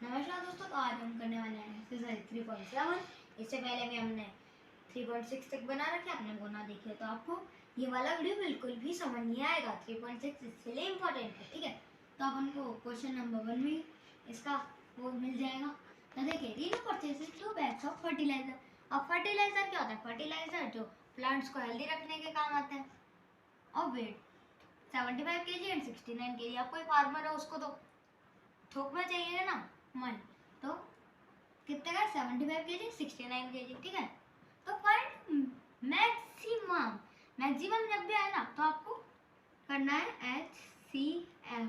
नमस्कार दोस्तों, तो आज हम करने वाले हैं एक्सरसाइज 3.7। इससे पहले भी हमने 3.6 तक बना रखे, आपने वो ना देखे तो आपको ये वाला वीडियो बिल्कुल भी समझ नहीं आएगा। 3.6 इसलिए इम्पोर्टेंट है, ठीक है। तो अपन को क्वेश्चन नंबर 1 में इसका वो मिल जाएगा। तो देखिए, Rinu purchases 2 bags of fertilizer. अब फर्टिलाइजर क्या होता है? फर्टिलाइजर जो प्लांट्स को हेल्दी रखने के काम आता है। और वेट 75 kg एंड 69 kg। अब कोई फार्मर है, उसको तो थोक में चाहिए ना मन, तो कितने का? 75 kg 69 kg, ठीक है। तो फाइंड मैक्सिमम। मैक्सिमम जब भी आए ना तो आपको करना है HCF,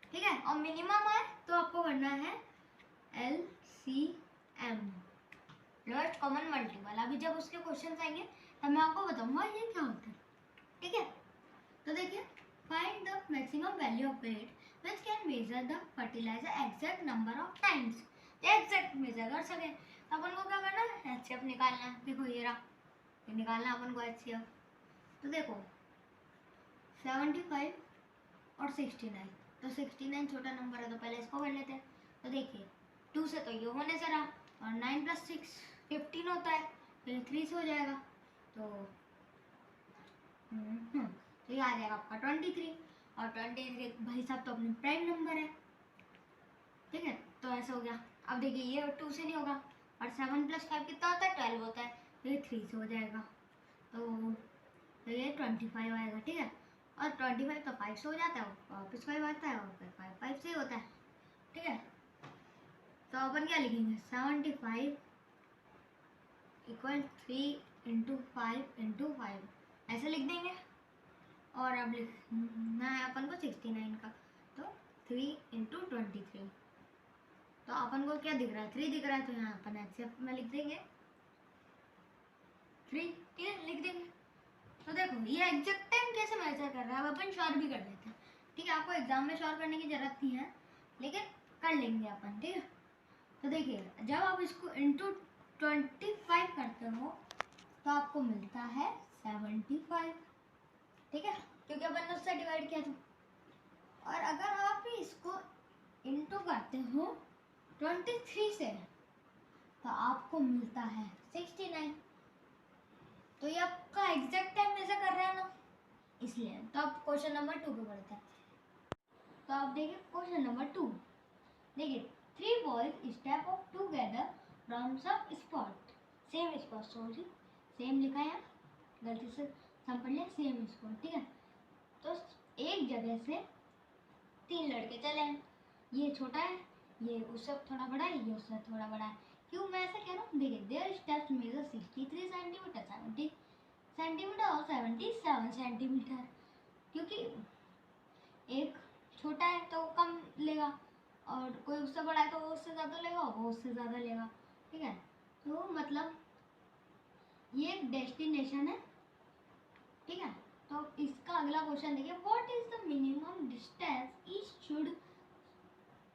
ठीक है। और मिनिमम आए तो आपको करना है LCM, लोएस्ट कॉमन मल्टीपल। अभी जब उसके क्वेश्चन आएंगे तब मैं आपको बताऊंगा ये क्या होता है, ठीक है। तो देखिए, find the maximum value of weight which can measure the fertilizer exact number of times। Exact measure कर सके तो अपन को क्या करना है? HCF निकालना है। देखो ये रहा, ये निकालना अपन को HCF। तो देखो 75 और 69, तो 69 छोटा नंबर है तो पहले इसको कर लेते हैं। तो देखिए 2 से तो ये होने से रहा, और 9 + 6 15 होता है, तो ये 3 से हो जाएगा। तो ये आ जाएगा आपका 23। और 23 भाई साहब तो अपने प्राइम नंबर है, ठीक है। तो ऐसा हो गया। अब देखिए ये 2 से नहीं होगा, और 7 + 5 कितना होता है? 12 होता है, तो ये 3 से हो जाएगा। तो ये 25 आएगा, ठीक है। और 25 तो 5 से हो जाता है, वापस 5 आता है, और फिर 5 से ही होता है, ठीक है। तो अपन क्या लिखेंगे? 75 = 3 × 5 × 5 ऐसे लिख देंगे। और अब लिखना है अपन को 69 का, तो 3 × 23। तो अपन को क्या दिख रहा है? 3 दिख रहा है, तो यहाँ अपन HCF में लिख देंगे 3, ठीक है, लिख देंगे। तो देखो ये एग्जैक्ट टाइम कैसे मेजर कर रहा है, अब अपन श्योर भी कर लेते हैं, ठीक है। आपको एग्जाम में श्योर करने की जरूरत नहीं है, लेकिन कर लेंगे अपन, ठीक है। तो देखिए, जब आप इसको × 25 करते हो तो आपको मिलता है 75, ठीक है, क्योंकि अपन ने उससे डिवाइड किया था। और अगर आप इसको इंटू करते हो 23 से तो आपको मिलता है 69। तो ये आपका एग्जैक्ट टाइम मेजर कर रहा है ना, इसलिए। तो अब क्वेश्चन नंबर 2 पे बढ़ते हैं। तो आप देखिए क्वेश्चन नंबर 2, देखिए 3 boys step up together from some spot, same spot, sorry same लिखा है, गलती से हम पढ़ लिया, सेम स्पॉट, ठीक है। तो एक जगह से 3 लड़के चले हैं, ये छोटा है, ये उससे थोड़ा बड़ा है, ये उससे थोड़ा बड़ा है। क्यों मैं ऐसा कह रहा हूँ? देखिए there steps measure 63 centimetre, 70 centimetre और 77 सेंटीमीटर। क्योंकि एक छोटा है तो कम लेगा, और कोई उससे बड़ा है तो वो उससे ज़्यादा लेगा, और वो उससे ज़्यादा लेगा, ठीक है। तो मतलब ये एक डेस्टिनेशन है, ठीक है। तो इसका अगला क्वेश्चन देखिए, what is the minimum distance each should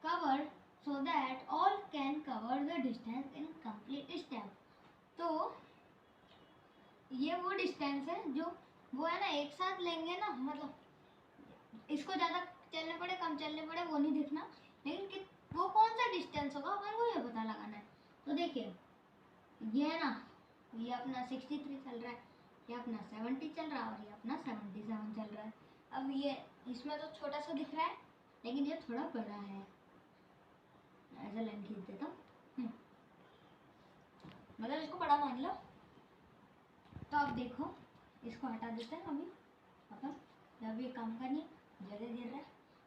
cover so that all can cover the distance in complete step। तो ये वो डिस्टेंस है जो वो है ना, एक साथ लेंगे ना, मतलब इसको ज़्यादा चलने पड़े कम चलने पड़े वो नहीं देखना, लेकिन वो कौन सा डिस्टेंस होगा अपन को ये पता लगाना है। तो देखिए ये है ना, ये अपना 63 चल रहा है, ये अपना 70 चल रहा है, और ये अपना 77 चल रहा है। अब ये इसमें तो छोटा सा दिख रहा है, लेकिन ये थोड़ा बड़ा है, ऐसा लाइन खींच देता हूँ, मतलब इसको बड़ा मान लो। तो अब देखो इसको हटा देते हैं अभी, मतलब जब ये काम करनी जगह गिर रहा है।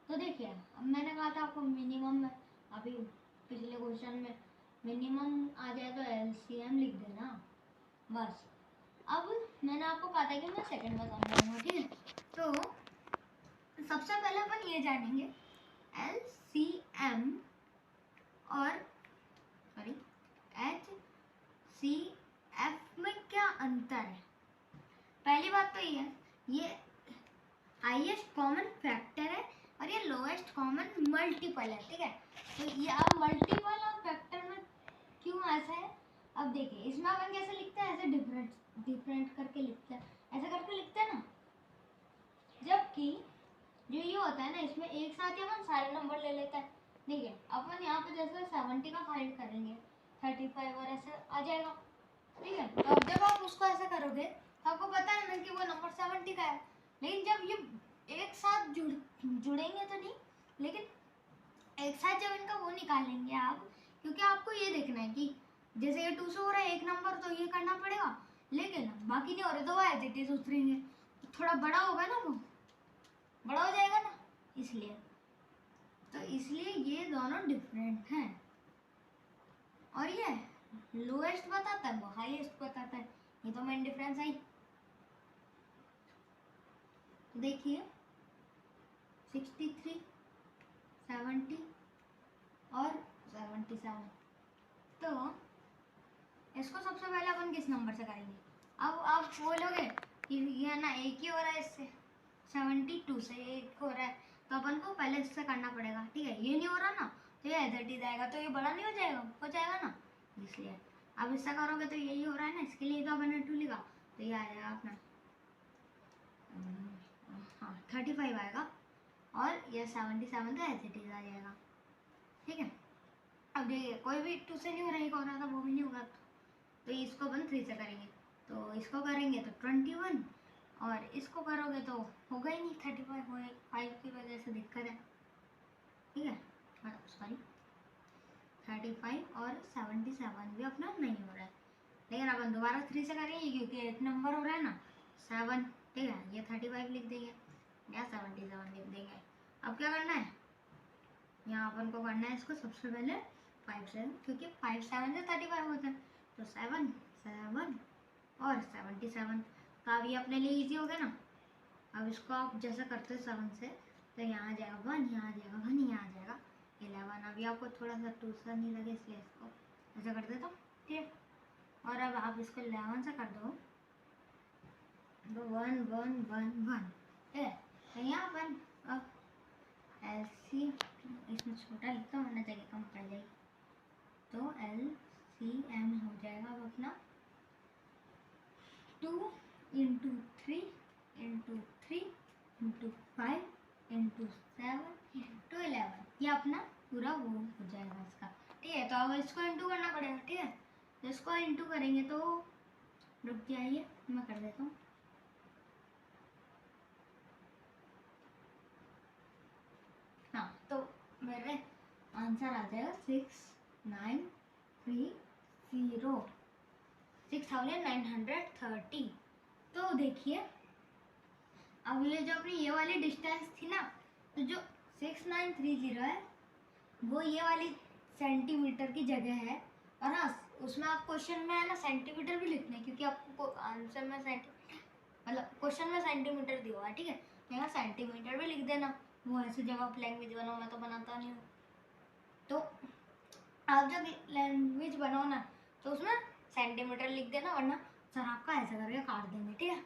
तो देखिए अब मैंने कहा था आपको मिनिमम में, अभी पिछले क्वेश्चन में मिनिमम आ जाए तो LCM लिख देना बस। अब मैंने आपको कहा था कि मैं सेकंड में समझाऊंगा, ठीक है। तो सबसे पहले अपन ये जानेंगे LCM और सॉरी HCF में क्या अंतर है। पहली बात तो ये हाईएस्ट कॉमन फैक्टर है और ये लोएस्ट कॉमन मल्टीपल है, ठीक है। तो ये अब मल्टीपल और फैक्टर में क्यों ऐसा है, अब देखिए इसमें अपन कैसे लिखते हैं, ऐसे डिफरेंट करके लिखते हैं, ऐसा करके लिखते हैं ना। जबकि जो ये होता है ना, इसमें एक साथ ही अपन सारे नंबर ले लेते हैं, देखिए अपन यहाँ पे जैसे 70 का फाइंड करेंगे 35 और ऐसे आ जाएगा, ठीक है। तो अब जब आप उसको ऐसे करोगे तो आपको पता है ना कि वो नंबर 70 का है, लेकिन जब ये एक साथ जुड़ेंगे तो नहीं, लेकिन एक साथ जब इनका वो निकालेंगे आप, क्योंकि आपको ये देखना है कि जैसे ये 2 से हो रहा है एक नंबर तो ये करना पड़ेगा, लेकिन बाकी नहीं हो रहे तो वो एज इट इज उतरेंगे, तो थोड़ा बड़ा होगा ना, वो बड़ा हो जाएगा ना, इसलिए तो इसलिए ये दोनों डिफरेंट हैं। और ये लोएस्ट बताता है, वो हाईएस्ट बताता है, ये तो मेन डिफरेंस है। देखिए 63, 70 और 77, तो इसको सबसे पहले अपन किस नंबर से करेंगे। अब आप बोलोगे कि ये ना एक ही हो रहा है इससे, 72 से एक हो रहा है, तो अपन को पहले इससे करना पड़ेगा, ठीक है। ये नहीं हो रहा ना तो ये एज इट इज आएगा, तो ये बड़ा नहीं हो जाएगा ना, इसलिए अब इससे करोगे तो यही हो रहा है ना, इसके लिए तो अपन ने 2 लिखा, तो ये आ जाएगा अपना हाँ 35 आएगा, और ये 77 तो एज इट इज आ जाएगा, ठीक है। अब देखिए कोई भी 2 से नहीं हो रहा, एक हो रहा था वो भी नहीं होगा, तो इसको अपन 3 से करेंगे, तो इसको करेंगे तो 21, और इसको करोगे तो होगा ही नहीं 35, हो 5 की वजह से दिक्कत है, ठीक है। सॉरी 35 और 77 भी अपना नहीं हो रहा है, लेकिन अपन दोबारा 3 से करेंगे क्योंकि एक नंबर हो रहा है ना 7, ठीक है। ये 35 लिख देंगे या 77 लिख देंगे। अब क्या करना है, यहाँ अपन को करना है इसको सबसे पहले 5 से, क्योंकि 5 7 से 35 होता है, तो 7 7 और 77, तो अब ये अपने लिए इजी हो गया ना। अब इसको आप जैसा करते हो 7 से, तो यहाँ आ जाएगा 1, यहाँ आ जाएगा 1, यहाँ आ जाएगा 11। अभी आपको थोड़ा सा 2 सा नहीं लगे इसलिए इसको ऐसा कर देता हूँ, ठीक है। और अब आप इसको 11 से कर दो, तो 1 1 1 1, ठीक है। तो यहाँ अपन अब LC इसमें छोटा लिखता हूँ वरना जगह कम पड़ जाएगी, तो LCM हो जाएगा अब अपना 2 × 3 × 3 × 5 × 7 × 11, ये अपना पूरा वो हो जाएगा इसका, ठीक है। तो अब इसको इंटू करना पड़ेगा, ठीक है। तो इसको इंटू करेंगे तो रुक जाइए मैं कर देता हूँ, हाँ। तो मेरे आंसर आ जाएगा 6930। तो देखिए अब ये जो अपनी ये वाली डिस्टेंस थी ना, तो जो 6930 है वो ये वाली सेंटीमीटर की जगह है, और हाँ उसमें आप क्वेश्चन में है ना सेंटीमीटर भी लिखना है, क्योंकि आपको आंसर में मतलब क्वेश्चन में सेंटीमीटर दिया हुआ है, ठीक है। तो यहाँ सेंटीमीटर भी लिख देना, वो ऐसे जब आप लैंग्वेज बनाओ, मैं तो बनाता नहीं हूँ, तो आप जब लैंग्वेज बनाओ ना तो उसमें सेंटीमीटर लिख देना, वरना सर आपका ऐसा करके काट देंगे, ठीक है।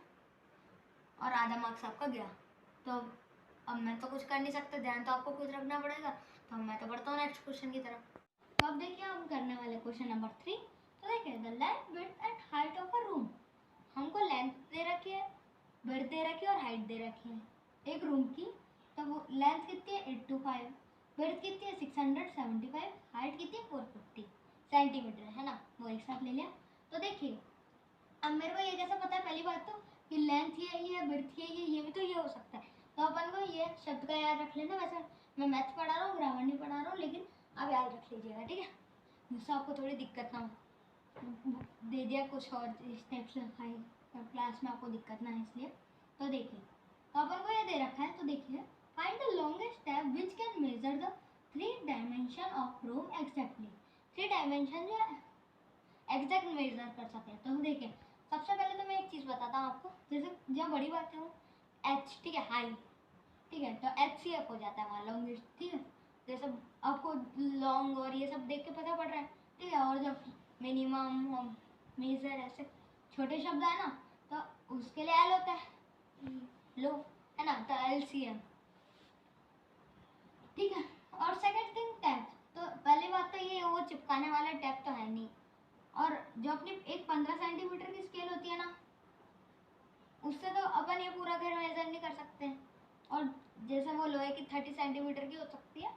और आधा मार्क्स आपका गया। तो अब मैं तो कुछ कर नहीं सकता, ध्यान तो आपको खुद रखना पड़ेगा, तो मैं तो बढ़ता हूँ नेक्स्ट क्वेश्चन की तरफ। तो अब देखिए हम करने वाले क्वेश्चन नंबर 3। तो देखिए the length width and height of a room, हमको लेंथ दे रखी है, विड्थ दे रखी है और हाइट दे रखी है एक रूम की। तो वो लेंथ कितनी है 825, विड्थ कितनी है 675, हाइट कितनी है 450 सेंटीमीटर, है ना, वो एक साथ ले लिया। तो देखिए अब मेरे को ये कैसे पता है, पहली बात तो कि लेंथ यही है, विड्थ यही है, ये भी तो ये हो सकता है, तो अपन को ये शब्द का याद रख लेना। वैसे मैं मैथ्स पढ़ा रहा हूँ, ग्रामर नहीं पढ़ा रहा हूँ, लेकिन आप याद रख लीजिएगा, ठीक है, जिससे आपको थोड़ी दिक्कत ना हो। दे दिया कुछ और स्टेप्स लिखाई और क्लास में आपको दिक्कत ना है इसलिए। तो देखिए तो अपन को ये दे रखा है, तो देखिए find the longest step which can measure the 3 dimension of room exactly. 3 dimension जो एग्जैक्ट मेजर कर सके। तो देखिए सबसे पहले तो मैं एक चीज़ बताता हूँ आपको, जैसे जब बड़ी बातें हो एच, ठीक है, हाई, ठीक है, तो HCF हो जाता है वहाँ लॉन्गेस्ट, ठीक है। जैसे आपको लॉन्ग और ये सब देख के पता पड़ रहा है, ठीक है। और जब मिनिमम मेजर ऐसे छोटे शब्द है ना, तो उसके लिए एल होता है, लो, है ना, तो LCM, ठीक है। और सेकंड थिंग टैप, तो पहली बात तो ये वो चिपकाने वाला टैप तो है नहीं, और जो अपनी एक 15 सेंटीमीटर की स्केल होती है ना, उससे तो अपन ये पूरा घर मेजर नहीं कर सकते हैं। और जैसे वो लोहे की 30 सेंटीमीटर की हो सकती है,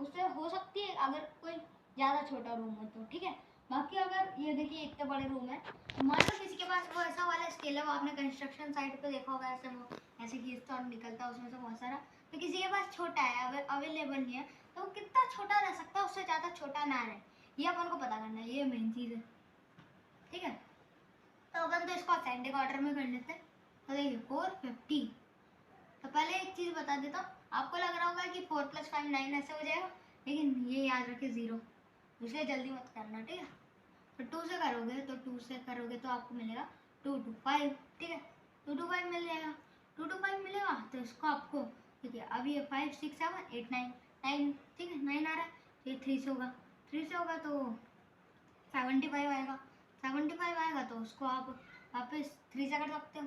उससे हो सकती है अगर कोई ज़्यादा छोटा रूम हो तो, ठीक है। बाकी अगर ये देखिए इतने बड़े रूम है, तो मान लो किसी के पास वो ऐसा वाला स्केल है, वो आपने कंस्ट्रक्शन साइट पे देखा होगा, ऐसे वो ऐसे खींचता और निकलता है उसमें से बहुत सारा, तो किसी के पास छोटा है, अवेलेबल नहीं है, तो वो कितना छोटा रह सकता है, उससे ज़्यादा छोटा ना रहे, ये अपन को पता करना है, ये मेन चीज़ है, ठीक है। तो अपन तो इसको असेंडिंग ऑर्डर में कर लेते हैं। तो देखिए 450, तो पहले एक चीज़ बता देता हूँ, आपको लग रहा होगा कि 4 + 5 9 ऐसे हो जाएगा, लेकिन ये याद रखे 0, इसलिए जल्दी मत करना, ठीक है। तो 2 से करोगे, तो 2 से करोगे तो आपको मिलेगा 2 2 5, ठीक है, 2 2 5 मिल जाएगा, 2 2 5 मिलेगा, तो इसको आपको, ठीक है, अब ये 5 6 7 8 9 9, ठीक है, 9 आ रहा है, तो ये 3 से होगा, 3 से होगा तो 75 आएगा, 75 आएगा, तो उसको आप वापस 3 से कर सकते हो,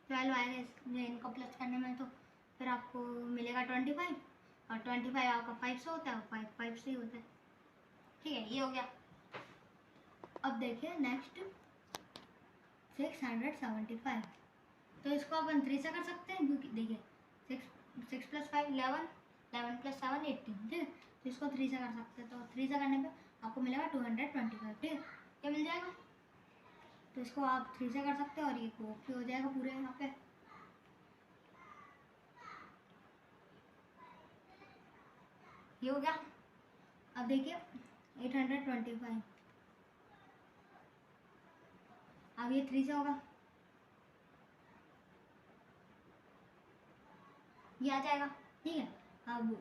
12 आएगा इनको प्लस करने में, तो फिर आपको मिलेगा 25, और 25 आपका 5 से होता है, 5 5 से ही होता है, ठीक है, ये हो गया। अब देखिए नेक्स्ट 675, तो इसको अपन 3 से कर सकते हैं, क्योंकि देखिए 6 + 5 11, 11 + 7 18, ठीक है, तो इसको 3 से कर सकते हैं, तो 3 से करने पे आपको मिलेगा 225, ठीक है, क्या मिल जाएगा, तो इसको आप 3 से कर सकते हैं, और ये कॉपी हो जाएगा पूरे यहाँ पे, ये हो गया। अब देखिए 825, अब ये 3 से होगा, ये आ जाएगा, ठीक है। अब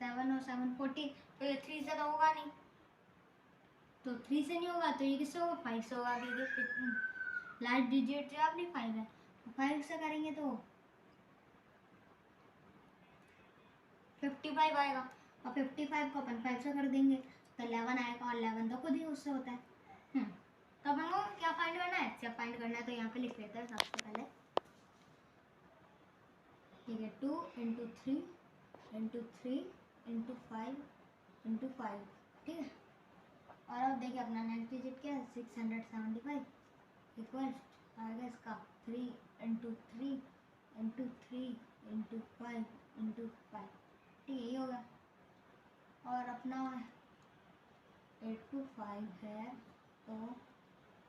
7 और 7 14, तो ये 3 से तो होगा नहीं, तो 3 से नहीं होगा, तो ये किससे होगा, 5 से होगा, क्योंकि लास्ट डिजिट जो अपनी 5 है, तो 5 से करेंगे तो 55 आएगा, और 55 को अपन 5 से कर देंगे तो 11 आएगा, और 11 तो खुद ही उससे होता है। तो अपन को क्या फाइंड करना है, एचसीएफ फाइंड करना है, तो यहाँ पे लिख लेते हैं सबसे पहले, ठीक है, 2 × 3 × 3 × 5 × 5, ठीक है। और अब देखिए अपना नेक्स्ट डिजिट क्या है, 675 इक्वल्स आएगा इसका 3 × 3 × 3 × 5 × 5, ठीक है, ये होगा। और अपना 825 है, तो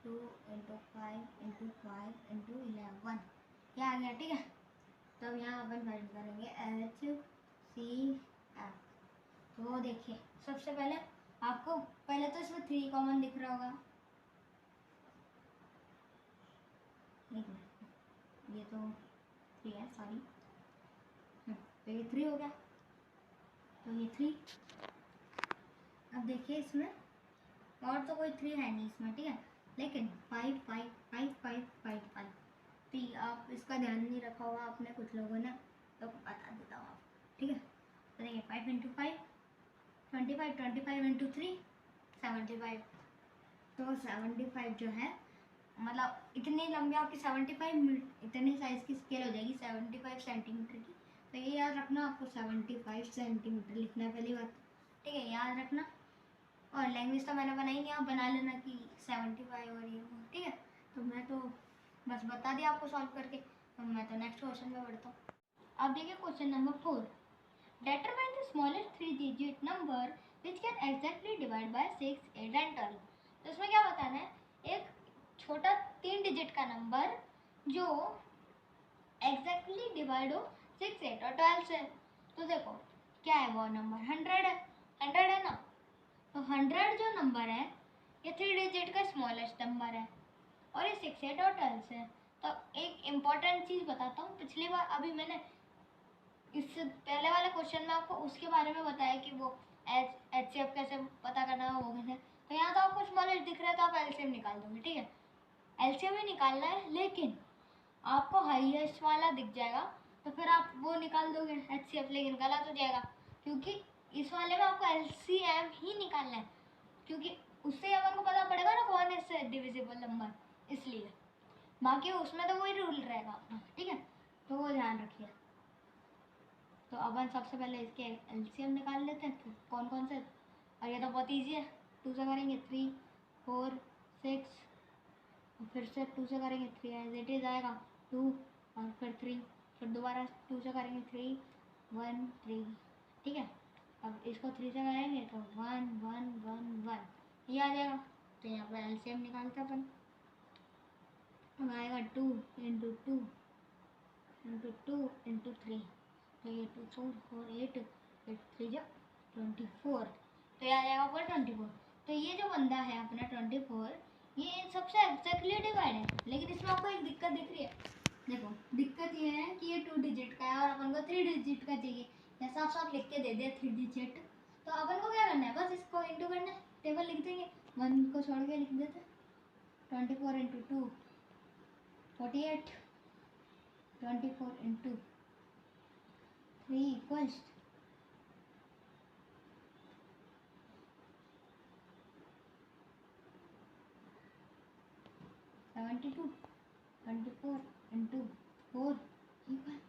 2 × 5 × 5 × 11, ये आ गया, ठीक है। तो अब यहाँ अपन फाइंड करेंगे HCF। तो देखिए सबसे पहले आपको, पहले तो इसमें 3 कॉमन दिख रहा होगा, एक मिनट, ये तो 3 है, सॉरी, तो ये 3 हो गया, तो ये 3। अब देखिए इसमें और तो कोई 3 है नहीं इसमें, ठीक है, लेकिन 5 5 5 5 5 5, तो आप इसका ध्यान नहीं रखा होगा आपने कुछ लोगों ने, तो बता देता हूँ आपको, ठीक है। तो देखिए 5 × 5 25, 25 × 3 75, तो 75 जो है, मतलब इतनी लंबी आपकी 75 इतनी साइज की स्केल हो जाएगी 75 सेंटीमीटर की, तो ये याद रखना, आपको 75 सेंटीमीटर लिखना है पहली बात, ठीक है, याद रखना। और लैंग्वेज तो मैंने बनाई नहीं, आप बना लेना कि 75 और ये वो, ठीक है। तो मैं तो बस बता दिया आपको सॉल्व करके, तो मैं तो नेक्स्ट क्वेश्चन में बढ़ता हूँ। अब देखिए question number 4, determine the smallest 3-digit number which can exactly divide by 6 8 and 12। तो इसमें क्या बताना है, एक छोटा 3 डिजिट का नंबर जो एग्जैक्टली डिवाइड हो 6 8 और 12 से। तो देखो क्या है वो नंबर, 100 है, 100 है ना, तो 100 जो नंबर है ये 3 डिजिट का स्मॉलेस्ट नंबर है, और ये 6 8 और 12 से। तो एक इम्पॉर्टेंट चीज़ बताता हूँ, पिछली बार अभी मैंने इससे पहले वाले क्वेश्चन में आपको उसके बारे में बताया कि वो HCF कैसे पता करना है, वो कैसे, तो यहाँ तो आपको स्मॉलेस्ट दिख रहा है, तो आप LCM निकाल दोगे, ठीक है, LCM ही निकालना है, लेकिन आपको हाईएस्ट वाला दिख जाएगा तो फिर आप वो निकाल दोगे HCF, लेकिन गलत हो जाएगा, क्योंकि इस वाले में आपको LCM ही निकालना है, क्योंकि उससे अपन को पता पड़ेगा ना कौन है डिविजिबल नंबर, इसलिए बाकी उसमें तो वही रूल रहेगा अपना, ठीक है, तो वो ध्यान रखिए। तो अपन सबसे पहले इसके LCM निकाल लेते हैं, तो कौन कौन से, और ये तो बहुत ईजी है, 2 से करेंगे 3 4 6, फिर से 2 से करेंगे 3 एज इट इज़ आएगा 2, और फिर 3, फिर दोबारा 2 से करेंगे 3 1 3, ठीक है। अब इसको 3 से कराएंगे तो 1 1 1 1 ये आ जाएगा। तो यहाँ पर एलसीएम निकालते अपन। अब आएगा 2 इंटू 2 इंटू 2 इंटू 3, तो ये 2 4 4 8 8 3 जा 24, तो ये आ जाएगा ऊपर 24। तो ये जो बंदा है अपना 24, ये इन सबसे एक्जैक्टली डिवाइड है। लेकिन इसमें आपको एक दिक्कत दिख रही है। देखो दिक्कत ये है कि ये 2 डिजिट का है और अपन को 3 डिजिट का चाहिए। या साफ साफ लिख के दे दिया 3 डिजिट, तो अपन को क्या करना है, बस इसको इंटू करना है, टेबल लिख देंगे, 1 को छोड़ के लिख देते 24 into 2 48, 24 into 3 equals 72, 24 into 4 equal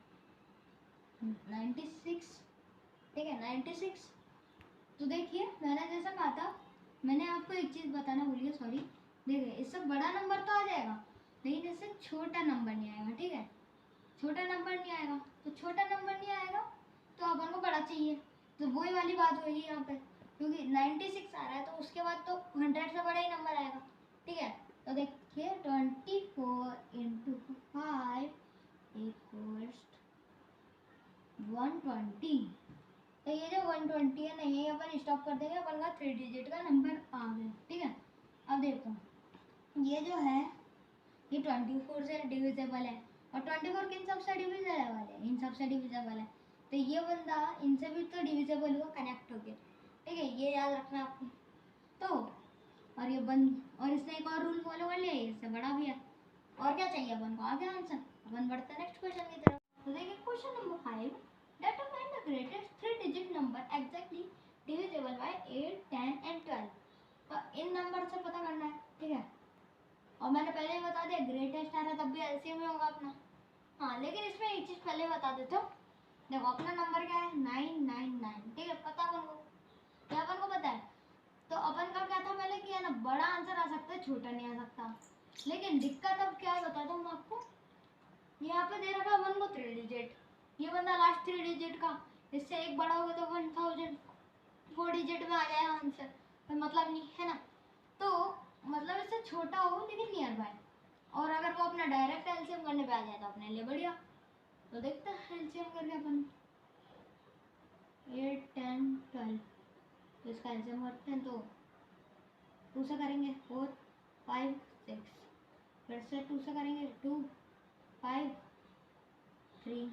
96, ठीक है 96। तो देखिए मैंने जैसा कहा था, मैंने आपको एक चीज़ बताना भूल गया, सॉरी। देखिए इससे बड़ा नंबर तो आ जाएगा, लेकिन इससे छोटा नंबर नहीं आएगा, ठीक है, छोटा नंबर नहीं आएगा। तो छोटा नंबर नहीं आएगा तो अपन को बड़ा चाहिए, तो वही वाली बात होगी यहाँ पे, क्योंकि 96 आ रहा है तो उसके बाद तो 100 से बड़ा ही नंबर आएगा, ठीक है। तो देखिए 24 इंटू 5 इक्वल्स 120। तो ये जो 120 है ना, ये अपन स्टॉप कर देंगे, अपन का 3 डिजिट का नंबर आ गया, ठीक है। अब देखो ये जो है ये 24 से डिविजिबल है, और 24 किन सबसे डिविजिबल है, इन सबसे डिविजिबल है। तो ये बंदा इनसे भी तो डिविजिबल हुआ, कनेक्ट हो गया, ठीक है, ये याद रखना आपको। तो और ये बंद, और इसने एक और रूल फॉलो कर लिया, इससे बड़ा भी है। और क्या चाहिए अपन को, आ गया आंसर। अपन बढ़ते हैं नेक्स्ट क्वेश्चन की तरफ। तो देखिए question number 5, determine the greatest 3 digit number exactly divisible by 8 10 and 12। तो इन नंबर से पता करना है, ठीक है। और मैंने पहले ही बता दिया ग्रेटेस्ट आ रहा तब भी एलसीएम में होगा अपना। हाँ लेकिन इसमें एक चीज़ पहले बता देता हूँ। देखो अपना नंबर क्या है 999, ठीक है, पता अपन को, क्या अपन को पता है। तो अपन का क्या था पहले कि है ना, बड़ा आंसर आ सकता है, छोटा नहीं आ सकता। लेकिन दिक्कत अब क्या है बताता हूँ मैं आपको। यहाँ पे दे रखा अपन को 3 डिजिट, ये बंदा लास्ट 3 डिजिट का, इससे एक बड़ा होगा तो 1000 4 डिजिट में आ जाएगा आंसर, कोई मतलब नहीं है ना। तो मतलब इससे छोटा हो लेकिन नियर बाय, और अगर वो अपना डायरेक्ट एलसीएम करने पे आ जाए तो अपने लिए बढ़िया। तो देखते हैं एलसीएम करके अपन 8 10 12, तो इसका एलसीएम करते हैं। तो 2 से करेंगे 4 5 6, फिर से 2 से करेंगे 2 5 3,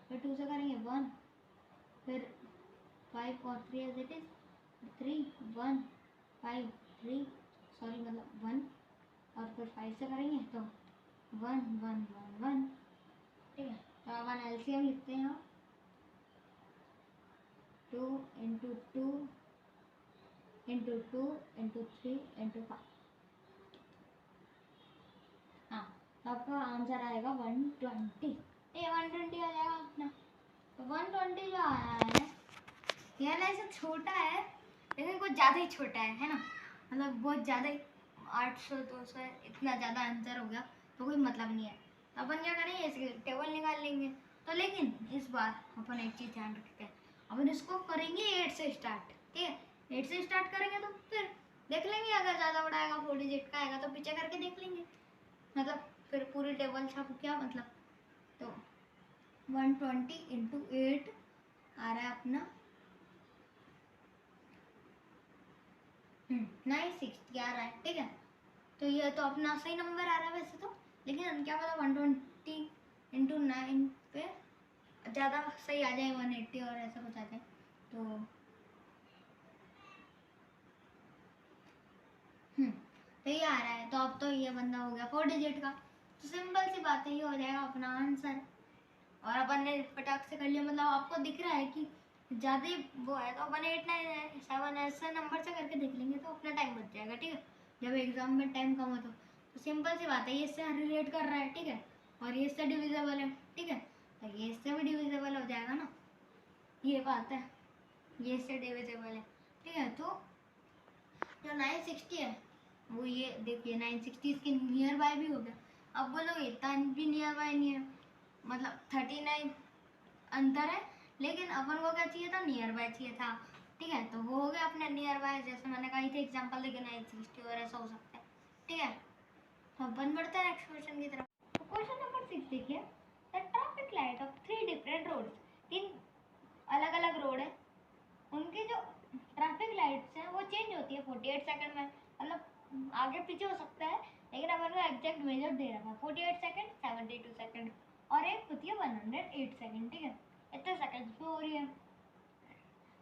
फिर 2 से करेंगे 1, फिर 5 और 3 एज इट इज 3 1 5 3, सॉरी मतलब 1, और फिर 5 से करेंगे तो 1 1 1 1, ठीक है। तो अपन एलसीएम लिखते हैं 2 इंटू 2 इंटू 2 इंटू 3 इंटू 5। हाँ तो आपका आंसर आएगा 120, ये 120 आ जाएगा अपना। तो 120 जो आया है यह ना ऐसे छोटा है, लेकिन कुछ ज़्यादा ही छोटा है ना, मतलब बहुत ज़्यादा ही 800 200 इतना ज़्यादा आंसर हो गया, तो कोई मतलब नहीं है। तो अपन क्या करेंगे, इसके टेबल निकाल लेंगे। तो लेकिन इस बार अपन एक चीज़ ध्यान रखते हैं, अपन इसको करेंगे 8 से स्टार्ट, ठीक है। 8 से स्टार्ट करेंगे तो फिर देख लेंगे, अगर ज़्यादा बड़ा आएगा 4 डिजिट का आएगा तो पीछे करके देख लेंगे, मतलब फिर पूरी टेबल छाप क्या मतलब। तो 120 इंटू 8 आ रहा है अपना 960 आ रहा है, ठीक है। तो ये तो अपना सही नंबर आ रहा है वैसे तो, लेकिन क्या पता 120 इंटू 9 पे ज़्यादा सही आ जाए, 180 और ऐसा कुछ आ जाए। तो ये आ रहा है, तो अब तो ये बंदा हो गया 4 डिजिट का। तो सिंपल सी बात है, ये हो जाएगा अपना आंसर। और अपन ने फटाक से कर लिया, मतलब आपको दिख रहा है कि ज़्यादा ही वो है, तो अपन 8 9 7 ऐसे नंबर से करके देख लेंगे तो अपना टाइम बच जाएगा, ठीक है। जब एग्जाम में टाइम कम हो तो सिंपल सी बात है, ये इससे रिलेट कर रहा है, ठीक है, और ये इससे डिविजिबल है, ठीक है, तो ये इससे भी डिविजिबल हो जाएगा ना, ये बात है, ये इससे डिविजिबल है, ठीक है। तो जो 960 है वो ये देखिए 960 इसके नियर बाय भी हो गया। अब बोलोगे इतना भी नियर बाय नहीं है, मतलब 39 अंतर है, लेकिन अपन को क्या चाहिए था, नियर बाय चाहिए था। ठीक है, तो वो हो गया अपने नियर बाय, जैसे मैंने कही थी एग्जाम्पल देखे ना 860 और ऐसा हो सकता है। ठीक है, तो अपन बढ़ते हैं नेक्स्ट क्वेश्चन की तरफ। क्वेश्चन नंबर 6 देखिए, the traffic light of 3 different roads, 3 अलग अलग रोड है, उनकी जो ट्रैफिक लाइट्स हैं वो चेंज होती है 48 सेकंड में, मतलब आगे पीछे हो सकता है, लेकिन अपन को एग्जैक्ट मेजर दे रखा है 48 सेकंड, 72 सेकंड और एक होती है 108 सेकंड। ठीक है, इतने सेकंड्स में हो रही है,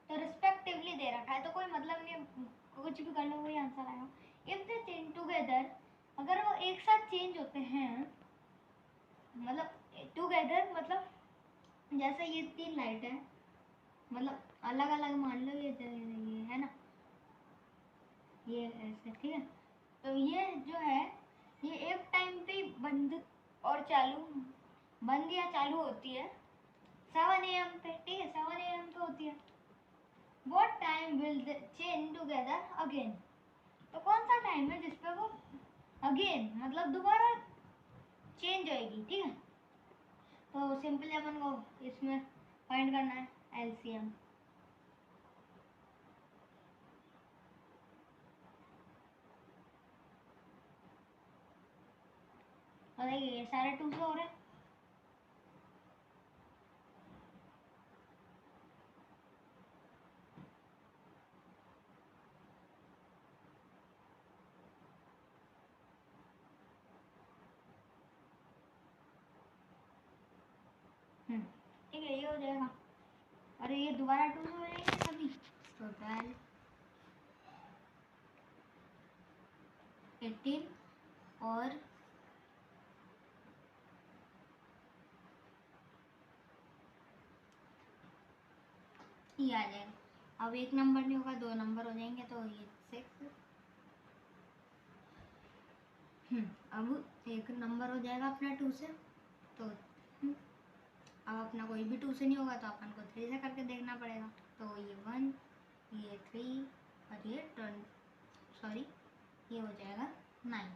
तो रिस्पेक्टिवली दे रखा है, तो कोई मतलब नहीं, कुछ भी कर लो वही आंसर आएगा। इफ दे चेंज टुगेदर, अगर वो एक साथ चेंज होते हैं, मतलब टुगेदर मतलब जैसे ये 3 लाइट है, मतलब अलग अलग मान लो, ये है ना, ये ऐसे। ठीक है, तो ये जो है ये एक टाइम पे बंद और चालू, बंद या चालू होती है 7 AM पे। ठीक है, 7 AM पे होती है। What time will they change together again? तो कौन सा टाइम है जिसपे वो अगेन मतलब दोबारा चेंज होएगी। ठीक है, तो सिंपली अपन को इसमें फाइंड करना है LCM। और ये सारे 2 से हो रहे हैं। ठीक है, ये हो जाएगा। अरे ये दोबारा 2 से हो जाएंगे सभी, तो 12, 18 और ये आ जाएगा। अब एक नंबर नहीं होगा, 2 नंबर हो जाएंगे, तो ये 6। अब एक नंबर हो जाएगा अपना 2 से, तो अब अपना कोई भी 2 से नहीं होगा, तो अपन को 3 से करके देखना पड़ेगा। तो ये 1, ये 3 और ये 20, सॉरी ये हो जाएगा 9।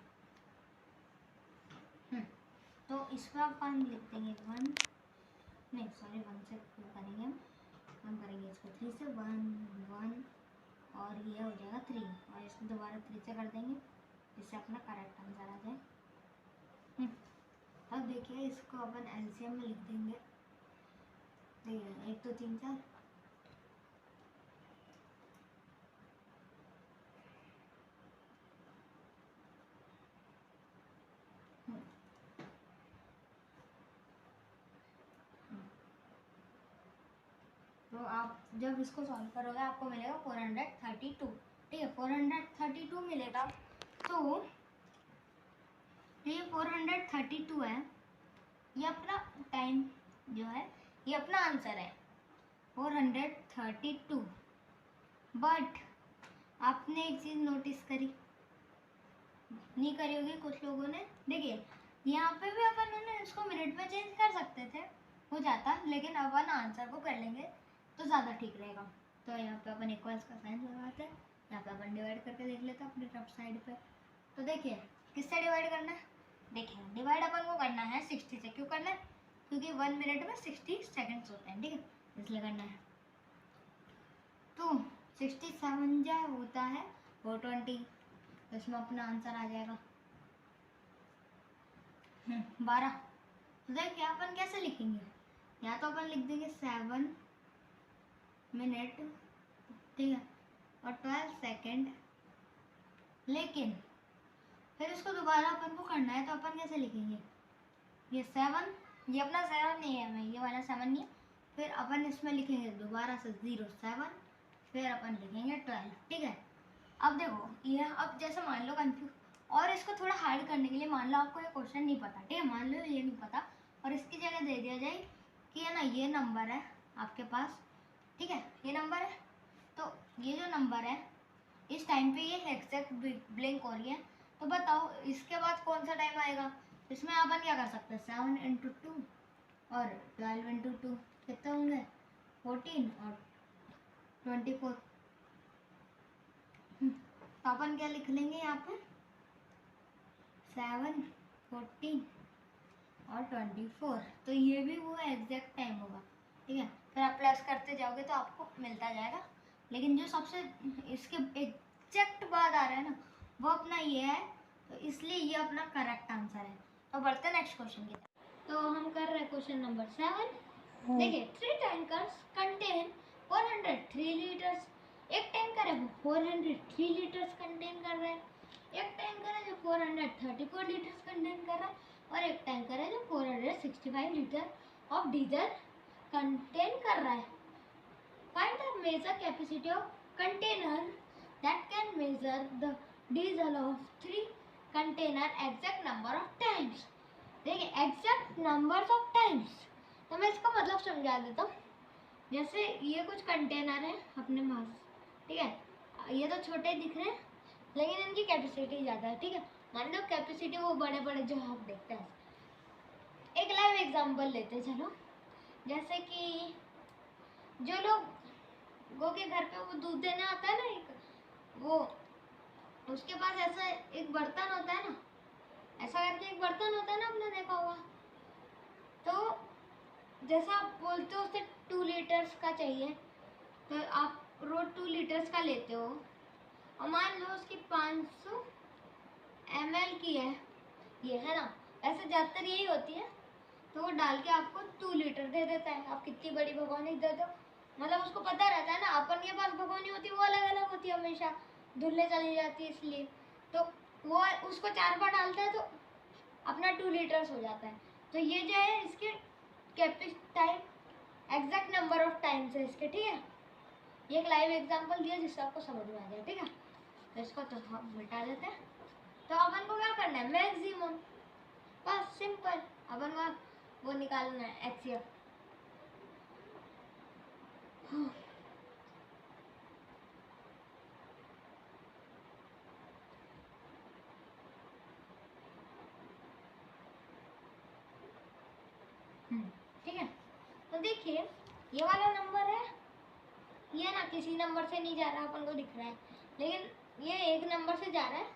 तो इसमें अपन लिख देंगे 1, नहीं सॉरी 1 से क्यों करेंगे, हम करेंगे इसको 3 से, 1 1 और ये हो जाएगा 3, और इसको दोबारा 3 से कर देंगे, जिससे अपना करेक्ट आंसर आ जाए। अब देखिए इसको अपन LCM में लिख देंगे। देखिए 1 2 3 4, तो आप जब इसको सॉल्व करोगे आपको मिलेगा 432। ठीक है, 432 मिलेगा। तो ये 432 है, ये अपना टाइम जो है, ये अपना आंसर है 432। बट आपने एक चीज़ नोटिस करी, नहीं करी होगी कुछ लोगों ने। देखिए यहाँ पे भी अपन ने इसको मिनट में चेंज कर सकते थे, हो जाता, लेकिन अपन आंसर को कर लेंगे तो ज़्यादा ठीक रहेगा। तो यहाँ पे अपन इक्वल्स का साइन लगाते हैं, यहाँ पे अपन डिवाइड करके देख लेते हैं अपनी लेफ्ट साइड पे। तो देखिए किससे डिवाइड करना है, देखिए डिवाइड अपन को करना है 60 से। क्यों करना है, क्योंकि 1 मिनट में 60 सेकंड्स होते हैं। ठीक है, इसलिए करना है। तो 67 जो होता है 420, तो इसमें अपना आंसर आ जाएगा 12। तो देखिए अपन कैसे लिखेंगे, या तो अपन लिख देंगे 7 मिनट, ठीक है, और 12 सेकंड, लेकिन फिर इसको दोबारा अपन को करना है, तो अपन कैसे लिखेंगे, ये 7, ये अपना 7 नहीं है, मैं ये वाला 7 नहीं है, फिर अपन इसमें लिखेंगे दोबारा से 07, फिर अपन लिखेंगे 12। ठीक है, अब देखो ये, अब जैसे मान लो कंफ्यूज, और इसको थोड़ा हार्ड करने के लिए मान लो आपको ये क्वेश्चन नहीं पता, ठीक है, मान लो ये नहीं पता, और इसकी जगह दे दिया जाए कि है ना ये नंबर है आपके पास, ठीक है, ये नंबर है, तो ये जो नंबर है इस टाइम पे ये एग्जैक्ट ब्लिंक हो रही है, तो बताओ इसके बाद कौन सा टाइम आएगा। इसमें अपन क्या कर सकते हैं, 7 इंटू 2 और 12 इंटू 2 कितने होंगे, 14 और 24। तो अपन क्या लिख लेंगे यहाँ पे, 7 14 और 24, तो ये भी वो एग्जैक्ट टाइम होगा। ठीक है, फिर आप प्लस करते जाओगे तो आपको मिलता जाएगा। लेकिन जो सबसे इसके एग्जैक्ट बाद आ रहा है ना वो अपना ये है, तो इसलिए ये अपना करेक्ट आंसर है। तो बढ़ते नेक्स्ट क्वेश्चन की तरफ। तो हम कर रहे हैं क्वेश्चन नंबर 7। देखिए 3 टैंकर्स कंटेन 403 लीटर्स। एक टैंकर है वो 403 लीटर्स कंटेन कर रहा है, एक टैंकर है जो 434 लीटर्स कंटेन कर रहा है, और एक टैंकर है जो 465 लीटर ऑफ डीजल कंटेन कर रहा है। Find the measure capacity of container that can measure the diesel of 3 container exact number of times। देखिए exact numbers of times, तो मैं इसका मतलब समझा देता हूँ। जैसे ये कुछ कंटेनर है अपने पास, ठीक है, ये तो छोटे दिख रहे हैं लेकिन इनकी कैपेसिटी ज़्यादा है, ठीक है। मान लो कैपेसिटी वो बड़े बड़े जो आप देखते हैं। एक लाइव एग्जांपल लेते हैं, चलो। जैसे कि जो लोग गो के घर पे वो दूध देने आता है ना, एक वो उसके पास ऐसा एक बर्तन होता है ना, ऐसा करके एक बर्तन होता है ना, आपने देखा होगा। तो जैसा आप बोलते हो उससे 2 लीटर्स का चाहिए, तो आप रोज 2 लीटर्स का लेते हो, और मान लो उसकी 500 ml की है, ये है ना, ऐसे ज़्यादातर यही होती है। तो वो डाल के आपको 2 लीटर दे देता है। आप कितनी बड़ी भगोनी दे दो, मतलब उसको पता रहता है ना, अपन के पास भगोनी होती है वो अलग अलग होती है, हमेशा धुलने चली जाती है, इसलिए तो वो उसको 4 बार डालता है तो अपना 2 लीटर्स हो जाता है। तो ये जो है इसके time exact number of times है इसके, ठीक है। ये एक लाइव एग्जांपल दिया जिससे आपको समझ में आ जाए, ठीक है। तो इसको तो हम मिटा देते हैं। तो अपन को क्या करना है, मैक्सिमम, बस सिंपल। अपन को वो निकालना है HCF। ठीक है। तो देखिए ये वाला नंबर है, ये ना किसी नंबर से नहीं जा रहा, अपन को दिख रहा है, लेकिन ये एक नंबर से जा रहा है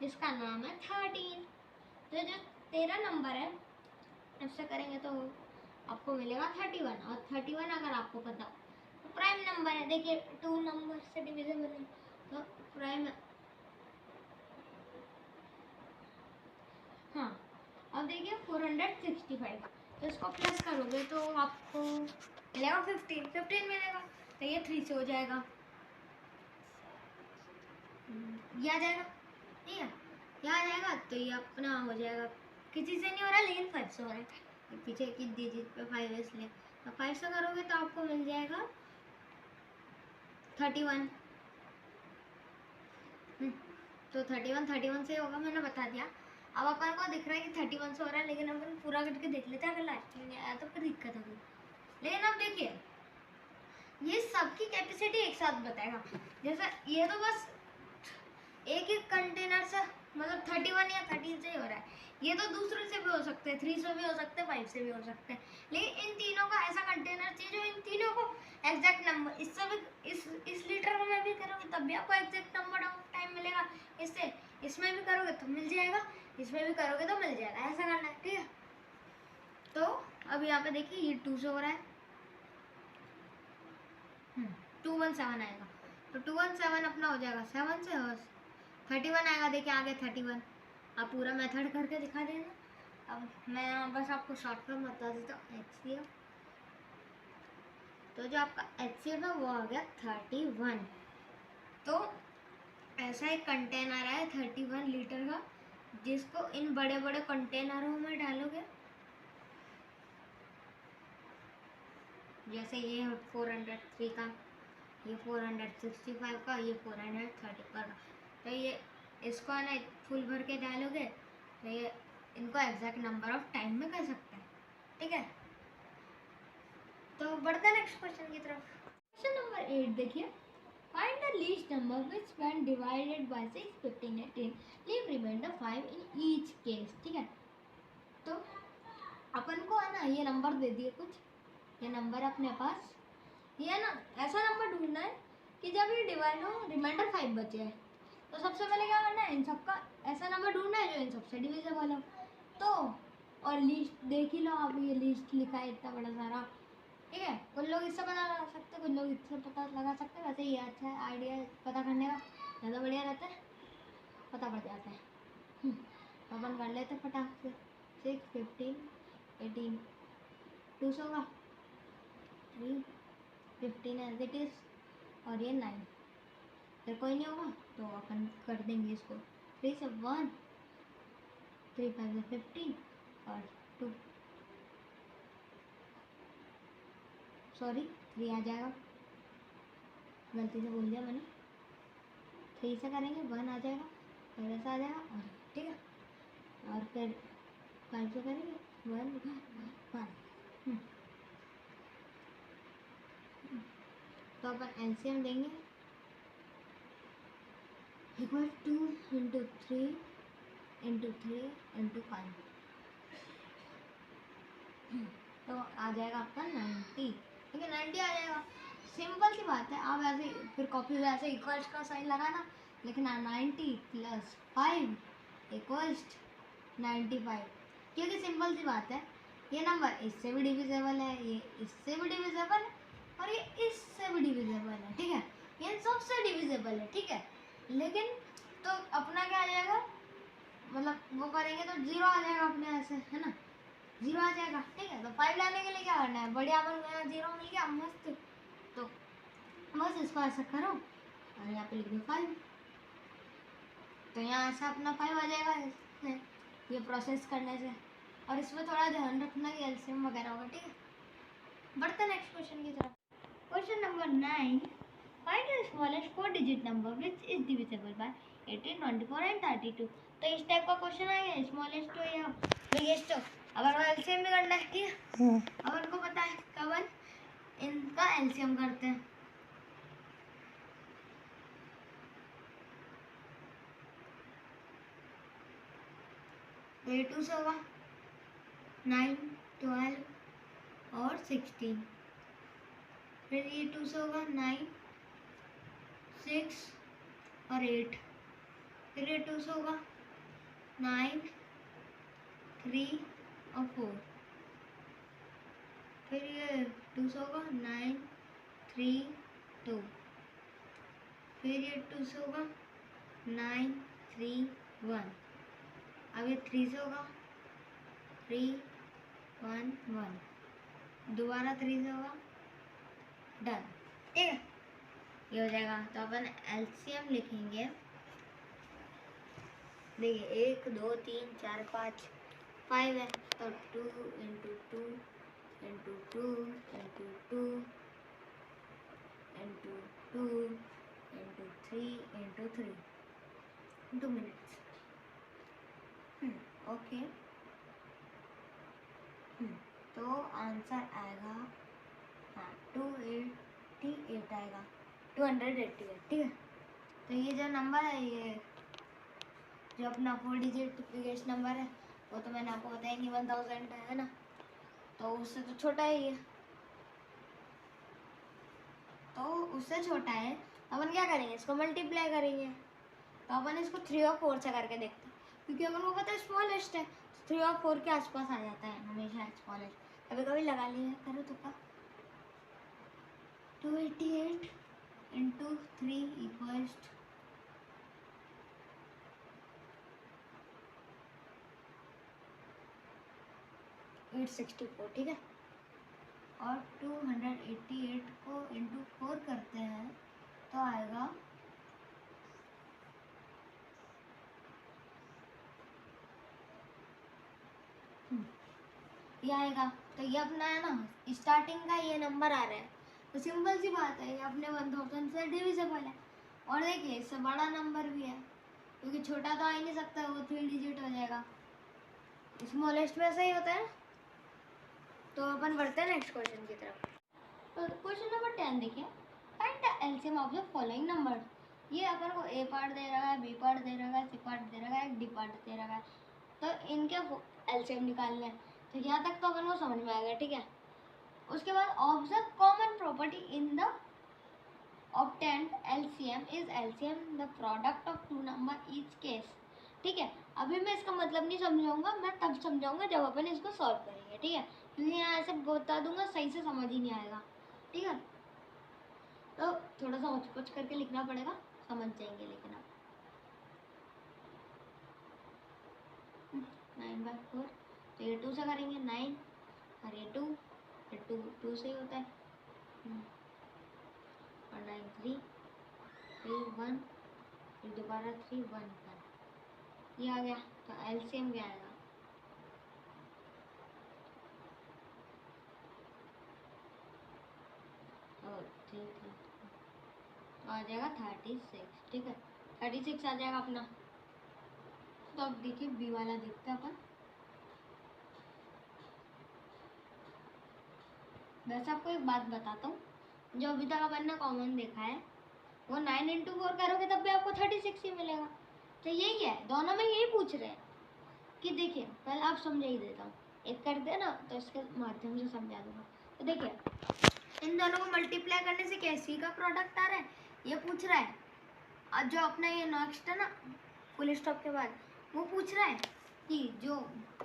जिसका नाम है 13। तो जो 13 नंबर है इससे करेंगे तो आपको मिलेगा 31, और 31 अगर आपको पता तो प्राइम नंबर है। देखिए 2 नंबर से डिविजिबल है तो प्राइम। हाँ, अब देखिए 465, तो इसको प्लस करोगे तो आपको मिलेगा 15 मिलेगा, तो ये 3 से हो जाएगा, ये आ जाएगा, ठीक है, ये आ जाएगा। तो ये अपना हो जाएगा, किसी से नहीं हो रहा लेकिन 5 से हो रहा है, पीछे की डिजिट पे 5 है इसलिए। तो 5 से करोगे तो आपको मिल जाएगा 31। तो 31 से होगा, मैंने बता दिया। अब अपन को दिख रहा है कि 31 से हो रहा है, लेकिन अपन पूरा करके देख लेते हैं, अगर लास्ट में नहीं आया तो फिर दिक्कत होगी। लेकिन अब देखिए ये सबकी कैपेसिटी एक साथ बताएगा। जैसा ये तो बस एक एक कंटेनर से, मतलब 31 या 13 से ही हो रहा है, ये तो दूसरे से भी हो सकते हैं, 3 से भी हो सकते हैं, 5 से भी हो सकते हैं, लेकिन इन तीनों का ऐसा कंटेनर चाहिए जो इन तीनों को एग्जैक्ट नंबर, इससे भी इस लीटर में भी करोगे तब भी आपको एग्जैक्ट नंबर ऑफ टाइम मिलेगा, इससे इसमें भी करोगे तो मिल जाएगा, इसमें भी करोगे तो मिल जाएगा, ऐसा करना है, ठीक है। तो अब यहाँ पे देखिए ये 2 से हो रहा है, 217 आएगा, तो 217 अपना हो जाएगा 7 से, और 31 आएगा। देखिए आगे 31, आप पूरा मेथड करके दिखा देना। अब मैं बस आपको शॉर्टकट बता देता हूँ, HCF। तो जो आपका HCF है वो आ गया 31। तो ऐसा एक कंटेनर है 31 लीटर का, जिसको इन बड़े बड़े कंटेनरों में डालोगे, जैसे ये 403 का, ये 465 का, ये 430 का। तो ये इसको है ना फुल भर के डालोगे तो ये इनको एग्जैक्ट नंबर ऑफ टाइम में कर सकते हैं, ठीक है। तो बढ़ते हैं नेक्स्ट क्वेश्चन की तरफ। क्वेश्चन नंबर 8 देखिए, find the least number which when divided by 6, 15, 18 leave remainder 5 in each case, ठीक है। तो अपन को है ना ये नंबर दे दिए कुछ, ये नंबर अपने पास, ये ना ऐसा नंबर ढूंढना है कि जब ये डिवाइड हो रिमाइंडर 5 बचे हैं, तो सबसे पहले क्या करना है, इन सबका ऐसा नंबर ढूंढना है जो इन सबसे डिविजिबल हो। तो और लिस्ट देख ही लो आप, ये लिस्ट लिखा है इतना बड़ा सारा, ठीक है। कुछ लोग इससे पता लगा सकते, कुछ लोग इससे पता लगा सकते हैं। वैसे ये अच्छा है आइडिया पता करने का, ज़्यादा बढ़िया रहता है, पता पड़ जाता है। तो अपन कर लेते हैं फटाक से। 6, 15, 18, 200 का 3, 15 एज इट इज़, और ये 9। फिर कोई नहीं होगा तो अपन कर देंगे इसको 3 से 1, 3 5 15 और 2, सॉरी 3 आ जाएगा, गलती से बोल दिया मैंने। 3 से करेंगे 1 आ जाएगा, फिर ऐसा आ जाएगा, और ठीक है। और फिर 5 से करेंगे 1 5। तो अपन एलसीएम देंगे इक्वल 2 × 3 × 3 × 5, तो आ जाएगा आपका 90। ठीक है, 90 आ जाएगा। सिंपल सी बात है। आप ऐसे फिर कॉपी में ऐसे इक्वल्स का साइन लगाना, लेकिन 90 + 5 = 95, क्योंकि सिंपल सी बात है, ये नंबर इससे भी डिविजेबल है, ये इससे भी डिविजेबल है, और ये इससे भी डिविजेबल है। ठीक है, ये सबसे डिविजेबल है। ठीक है, लेकिन तो अपना क्या आ जाएगा, मतलब वो करेंगे तो 0 आ जाएगा अपने ऐसे, है ना, 0 आ जाएगा। ठीक है, तो 5 लाने के लिए क्या करना है, बढ़िया अपन 0 मिल गया मस्त, तो बस इसको ऐसा करो और यहाँ पे लिख दो 5, तो यहाँ ऐसा अपना 5 आ जाएगा इसमें, ये प्रोसेस करने से। और इसमें थोड़ा ध्यान रखना कि एलसीएम वगैरह होगा। ठीक है, बढ़ते नेक्स्ट क्वेश्चन की तरफ। Question number 9, find the smallest 4 digit number which is divisible by 18, 24 and 32। तो इस टाइप का क्वेश्चन आएगा, स्मॉलेस्ट हो या बिगेस्ट हो, अगर वो एलसीएम भी करना है। ठीक है, अब उनको पता है कवन इनका एलसीएम करते हैं। तो ये 2 से होगा 9, 12 और 16, फिर ये 2 से होगा 9, 6 और 8, फिर ये 2 से होगा 9, 3 और 4, फिर ये 2 से होगा 9, 3, 2, फिर ये 2 से होगा 9, 3, 1, अब ये 3 से होगा 3, 1, 1, दोबारा 3 से होगा, डन। ठीक है, ये हो जाएगा। तो अपन एलसीएम लिखेंगे, देखिए 1 2 3 4 5 5 है, तो 2 × 2 × 2 × 2 × 2 × 3 × 3, 2 मिनट्स। ओके, तो आंसर आएगा, हाँ 288 आएगा, 288। ठीक है, तो ये जो नंबर है, ये जो अपना 4 डिजिट बिगेस्ट नंबर है, वो तो मैंने आपको बताया नहीं 1000 है ना, तो उससे तो छोटा है ये, तो उससे छोटा है। अपन क्या करेंगे, इसको मल्टीप्लाई करेंगे। तो अपन इसको 3 और 4 से करके देखते हैं, क्योंकि अपन को पता है स्मॉलेस्ट है, 3 और 4 के आसपास आ जाता है हमेशा स्मॉलेस्ट। कभी कभी लगा लिया करो तो का 288 × 3 = 864। ठीक है, और 288 को × 4 करते हैं तो आएगा ये आएगा। तो ये अपना है ना, स्टार्टिंग का ये नंबर आ रहा है, तो सिंपल सी बात है, ये अपने 1000 से डिविजिबल है। और देखिए इससे बड़ा नंबर भी है, क्योंकि छोटा तो आ ही नहीं सकता, वो 3 डिजिट हो जाएगा। स्मॉलेस्ट में ऐसा ही होता है। तो अपन बढ़ते हैं नेक्स्ट क्वेश्चन की तरफ। तो क्वेश्चन नंबर 10 देखिए, find the LCM of the following number. ये अपन को ए पार्ट दे रहा है, बी पार्ट दे रहा है, सी पार्ट दे रहा है, डी पार्ट दे रहा है, तो इनके एलसीएम निकालने हैं। तो यहाँ तक तो अपन को समझ में आ गया। ठीक है, उसके बाद observe common property in the obtained LCM is LCM the product of two number each case। ठीक है, अभी मैं इसका मतलब नहीं समझाऊंगा, मैं तब समझाऊंगा जब अपन इसको सॉल्व करेंगे। ठीक है, क्योंकि यहाँ ऐसे बता दूंगा सही से समझ ही नहीं आएगा, ठीक है। तो थोड़ा सा होच करके लिखना पड़ेगा, समझ जाएंगे लेकिन आप। 9/4, तो ये 2 से करेंगे 9 और ये 2, ये 2 से ही होता है। और 9 3 3 1, फिर दोबारा 3 1 1, ये आ गया। तो एलसीएम क्या आएगा? और 3 3 तो आ जाएगा 36, ठीक है। 36 आ जाएगा अपना। तो अब देखिए बी वाला देखते हैं अपन। वैसे आपको एक बात बताता हूँ, जो अभी तक अपन ने कॉमन देखा है वो 9 × 4 करोगे तब भी आपको 36 ही मिलेगा। तो यही है, दोनों में यही पूछ रहे हैं कि देखिए पहले आप समझा ही देता हूँ, एक कर दे ना तो इसके माध्यम से समझा दूंगा। तो देखिए इन दोनों को मल्टीप्लाई करने से क्या सी का प्रोडक्ट आ रहा है, ये पूछ रहा है। और जो अपना ये नेक्स्ट है ना फुल स्टॉप के बाद, वो पूछ रहा है कि जो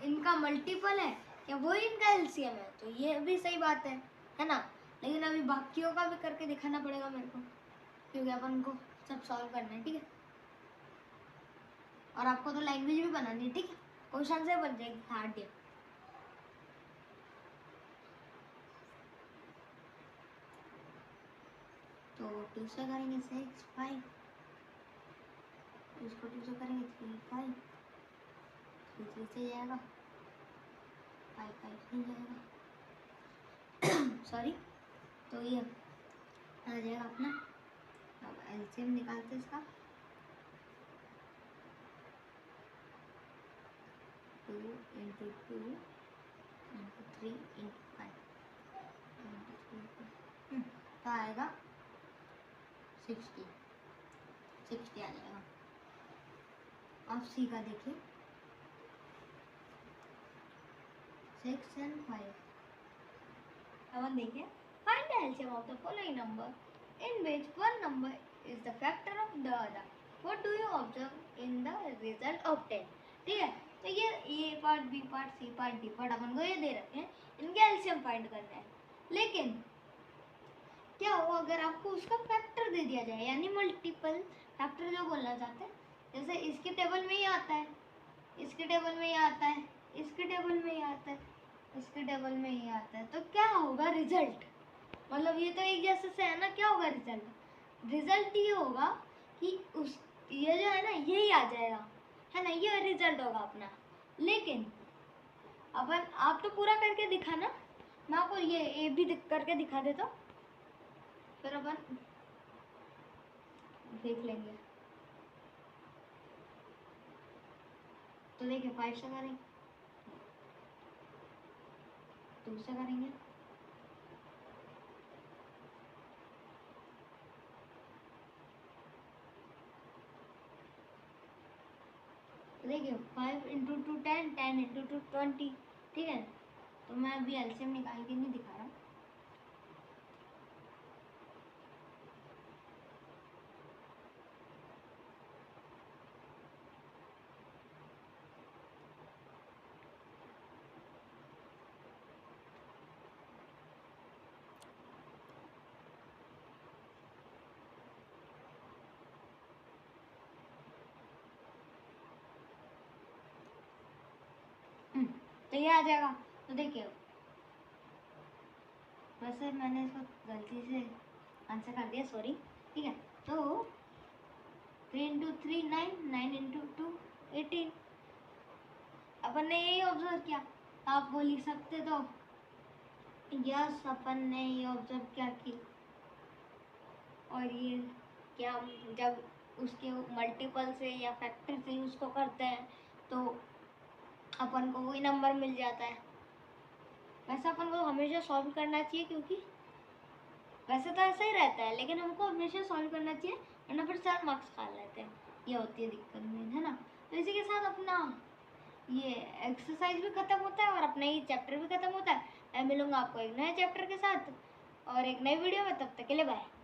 इनका मल्टीपल है या वो इनका एलसीएम है। तो ये भी सही बात है ना। लेकिन अभी बाकियों का भी करके दिखाना पड़ेगा मेरे को, क्योंकि अपन को सब सॉल्व करना है, ठीक है। और आपको तो लैंग्वेज भी बनानी है, ठीक है। क्वेश्चन से बन जाएगी हार्ड। तो 2 से करेंगे 6 5, इसको 2 से करेंगे 3 5, 3 से जाएगा 5 5 नहीं जाएगा सॉरी। तो ये आ जाएगा अपना। अब एलसीएम निकालते इसका। 2 × 2 × 3 × 5 तो आएगा 60 आ जाएगा। अब सी का देखिए 6 and 5। अब देखिए find the LCM of the following number in which one number is the factor of the other, what do you observe in the result obtain. ठीक है, तो ये A part, B part, C part, D part अपन को ये दे रखे हैं, इनके एलसीएम फाइंड करना है। लेकिन क्या हो अगर आपको उसका फैक्टर दे दिया जाए, यानी मल्टीपल फैक्टर जो बोलना चाहते हैं। जैसे इसके टेबल में ही आता है, इसके टेबल में ही आता है, इसके टेबल में ही आता है, इसके टेबल में ही आता है, तो क्या होगा रिजल्ट। मतलब ये तो एक जैसे से है ना, क्या होगा रिजल्ट। रिजल्ट ये होगा कि उस ये जो है ना यही आ जाएगा, है ना, ये रिजल्ट होगा अपना। लेकिन अपन आप तो पूरा करके दिखा ना, मैं आपको ये ए भी करके दिखा देता हूँ, फिर अपन देख लेंगे। तो देखिए 5 से करेंगे, 2 से करेंगे, देखिए 5 × 2 10, 10 × 2 20। ठीक है, तो मैं अभी एलसीएम निकाल के नहीं दिखा रहा हूँ। तो ये आ जाएगा। तो देखिए वैसे मैंने इसको गलती से आंसर कर दिया, सॉरी। ठीक है, तो 3 × 3 9, 9 × 2 18। अपन ने यही ऑब्जर्व किया, आप वो लिख सकते तो यस अपन ने ये ऑब्जर्व किया कि, और ये क्या जब उसके मल्टीपल से या फैक्टर से उसको करते हैं तो अपन को वही नंबर मिल जाता है। वैसे अपन को हमेशा सॉल्व करना चाहिए, क्योंकि वैसे तो ऐसा ही रहता है, लेकिन हमको हमेशा सॉल्व करना चाहिए, वरना फिर सर मार्क्स खा लेते हैं। ये होती है दिक्कत में, है ना। तो इसी के साथ अपना ये एक्सरसाइज भी खत्म होता है और अपना ये चैप्टर भी खत्म होता है। मैं मिलूंगा आपको एक नए चैप्टर के साथ और एक नई वीडियो में, तब तक के लिए बाय।